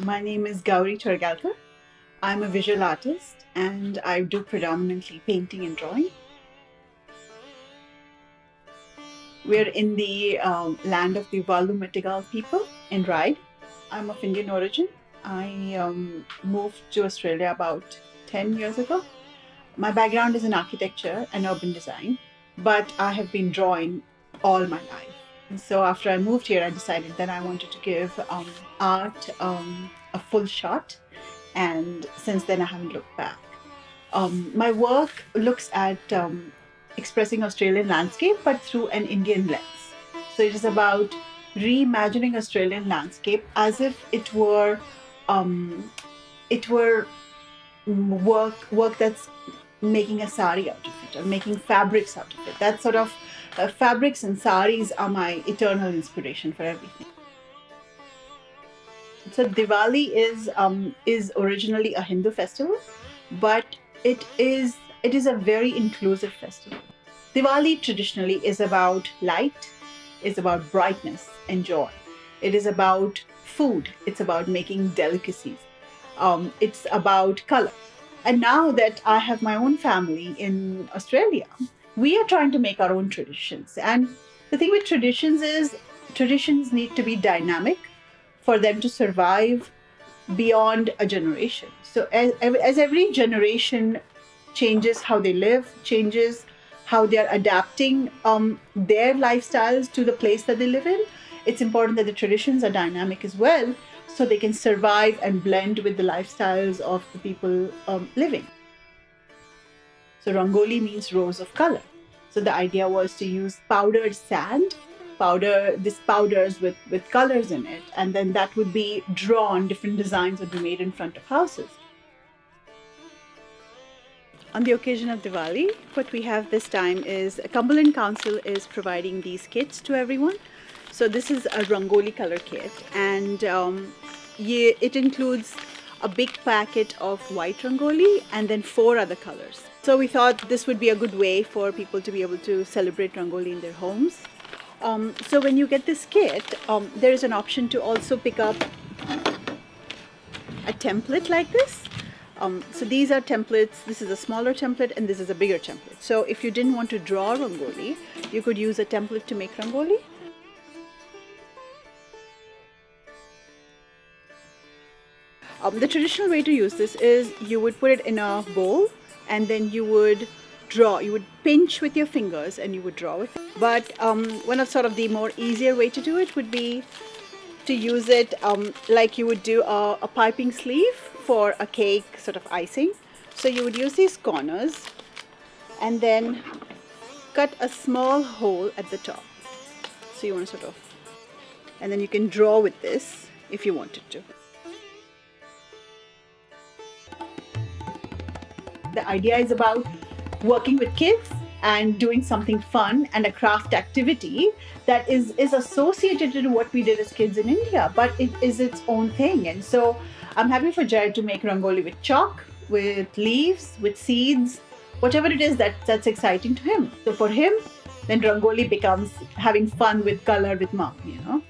My name is Gauri Chorgalkar. I'm a visual artist and I do predominantly painting and drawing. We're in the land of the Wallu people in Ryde. I'm of Indian origin. I moved to Australia about 10 years ago. My background is in architecture and urban design, but I have been drawing all my life. And so after I moved here, I decided that I wanted to give art a full shot. And since then, I haven't looked back. My work looks at expressing Australian landscape, but through an Indian lens. So it is about reimagining Australian landscape as if it were work that's making a sari out of it or making fabrics out of it. That sort of fabrics and saris are my eternal inspiration for everything. So Diwali is originally a Hindu festival, but it is a very inclusive festival. Diwali traditionally is about light, is about brightness and joy. It is about food. It's about making delicacies. It's about color. And now that I have my own family in Australia, we are trying to make our own traditions. And the thing with traditions is traditions need to be dynamic for them to survive beyond a generation. So as every generation changes how they live, changes how they're adapting their lifestyles to the place that they live in, it's important that the traditions are dynamic as well so they can survive and blend with the lifestyles of the people living. So Rangoli means rose of color. So the idea was to use powdered sand, these powders with colors in it, and then that would be drawn, different designs would be made in front of houses. On the occasion of Diwali, what we have this time is Cumberland Council is providing these kits to everyone. So this is a Rangoli color kit, and it includes a big packet of white Rangoli and then 4 other colors. So we thought this would be a good way for people to be able to celebrate Rangoli in their homes. So when you get this kit, there is an option to also pick up a template like this. So these are templates. This is a smaller template and this is a bigger template. So if you didn't want to draw Rangoli, you could use a template to make Rangoli. The traditional way to use this is you would put it in a bowl and then you would draw. You would pinch with your fingers and you would draw with it. But one of sort of the more easier way to do it would be to use it like you would do a piping sleeve for a cake sort of icing. So you would use these corners and then cut a small hole at the top. So you want to sort of, and then you can draw with this if you wanted to. The idea is about working with kids and doing something fun and a craft activity that is associated to what we did as kids in India, but it is its own thing. And so I'm happy for Jay to make Rangoli with chalk, with leaves, with seeds, whatever it is that's exciting to him. So for him, then Rangoli becomes having fun with color with mom,